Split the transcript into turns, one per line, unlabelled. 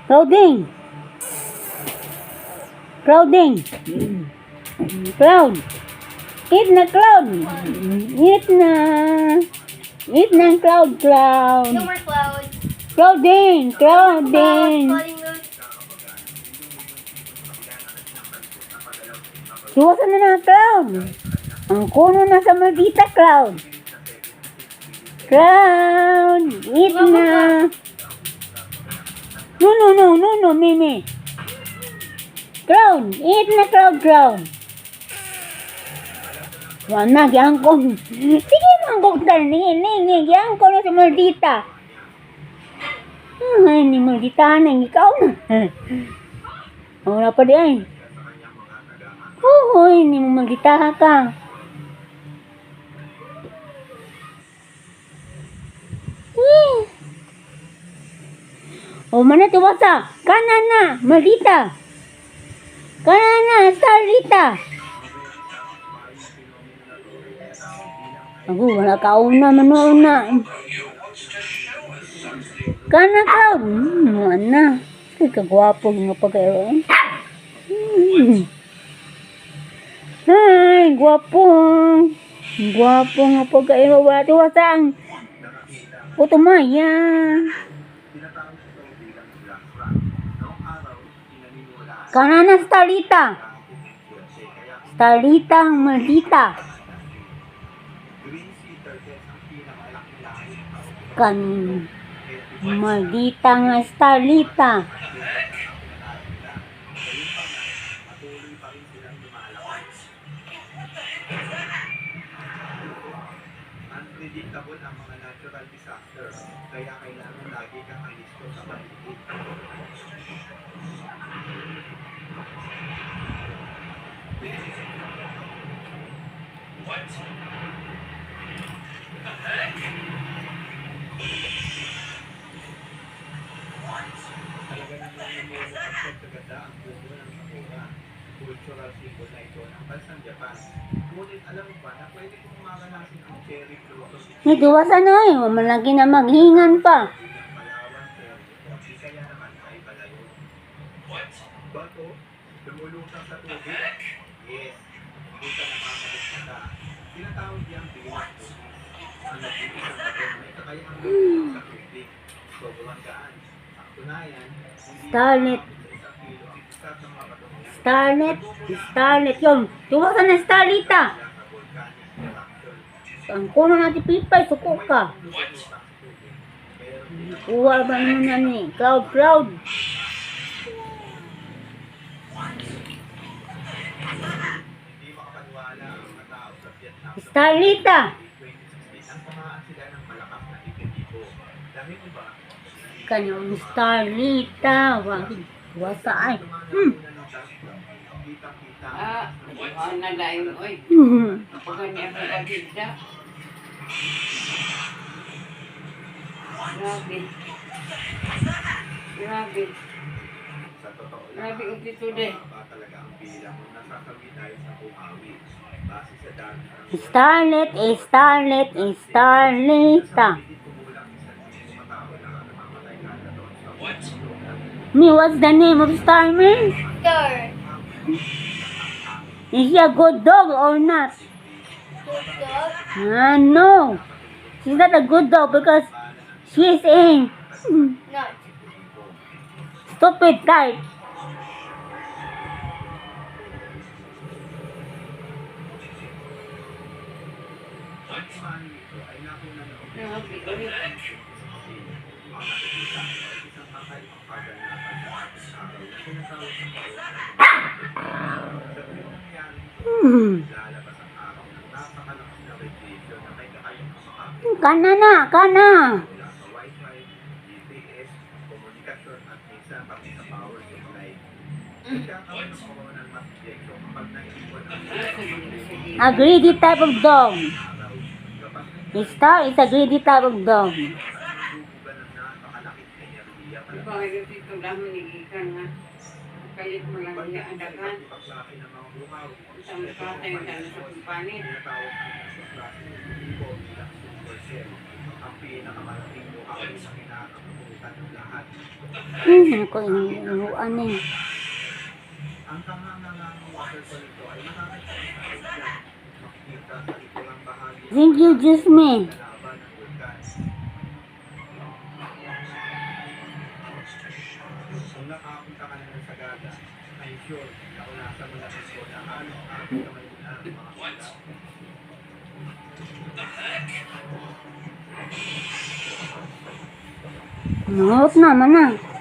Crowding. Crowding. Cloud. Eat na cloud. Eat na. Eat na cloud, cloud.
No more clouds.
Crowding. Crowding.
Falling loose.
Iwasan na na cloud. Ang kuno na sa maldita cloud. Cloud. Eat na. No, Mimi. Cloud. Eat na cloud, cloud. Wala, giangkon. Sige, manggok tal. Giangkon na sa maldita. Ay, ni maldita na. Ikaw na. Wala pa di ay. Hoy, ni mo maldita ka. O, mana tiwasa. Kanan na, maldita. Kanan na, Starlita. Ako, wala kauna, manuna. Kana cloud. Mana. Kaya kagwapo nga pagkairo. Ay, gwapo. Gwapo nga pagkairo. Wala tiwasang. Utumaya. Kana na, Starlita. Starlita, maldita. Kan maldita nga Starlita.
Unpredictable ang mga natural disaster, kaya kailangan lagi kang alisto sa paligid. What? Kaganda ang bubo ng sakura. Cultural symbol na ito ng bansang Japan. Ngunit alam mo ba na pwede kong makanasin ang cherry blossom
Nitiwasan na eh. Malagi na maghingan pa.
ng Palawan o di kaya naman ay Balayo. What? Bato? Lumulutang sa tubig? Yes. Hindi ka nakakaligtata. Tinatawag niyang bilang tubig. Ang nag-ibig ng bato na may kakayahang lumulutang sa tubig. Sobrang gaan. Ang tunayan, hindi
Starlet.
sa isang kilo ang isa sa mga bato niya.
Starlet. Starlet yun. Tiwasan na Starlita.
Sa volcanic eruption.
Ang kuno natin pipay. Suko ka. Kuha ba naman yan eh. Cloud, cloud.
Hindi makapaniwala ang mga tao sa Vietnam sa
Starlita.
2016 ang pamaan sila ng malakas na tipo. Dahil ba,
Kanyang Starlita. Wasa ay.
kitang-kita
Na lain, oy. Pagka niya pa pagkita. Grabe. Grabe.
sa totoo lang.
Grabe ang titude.
Ba talaga ang bilang ng nasasabi tayo sa bumawi. Base sa dami ng
Starlet, Starlet, Starlita.
hindi kumulang isang milyong matao na namamatay kada taon sa What?
Me, what's the name of Starman?
Star.
Is she a good dog or not?
Good dog.
No. She's not a good dog because she's a
Not.
stupid type.
Ang paano nito ay nakuna noong
Grabe, ulit.
ang nakikita ay isang kakaibang kaganapan sa ating araw na tinatawag ng sa tuwing nangyari ito, lalabas ang araw ng napakalakas na radiation na may kakayang makakapit
Kana na, kana.
mula sa Wi-Fi, GPS, komunikasyon at minsan pati sa power supply. Nagkakaroon ng coronal mass ejection kapag naiiwan ang
A greedy type of dog.
araw. Kapag
Star is a greedy type of dog.
nagbubuga ng napakalaking enerhiya
Di ba kayo dito dami nigikan nga. Kalit mo lang niya adakan.
paklase ng mga buhaw.
Isang patay na sa kumpanit.
Tinatawag ang paklase ng tipo bilang super cell. Ang pinakamalaking buhaw sa kinakapagpunta makita ng lahat.
Ako inuuan eh.
Ang kahangalang waterfall nito ay makikita sa likulang bahagi
Thank you, Jusme.
sa laban ng vulkan. Kung nakapunta ka na ng Sagada, I'm sure naunasan mo na ito na halos aking kamay mo na ang mga sila.
Nangot naman na.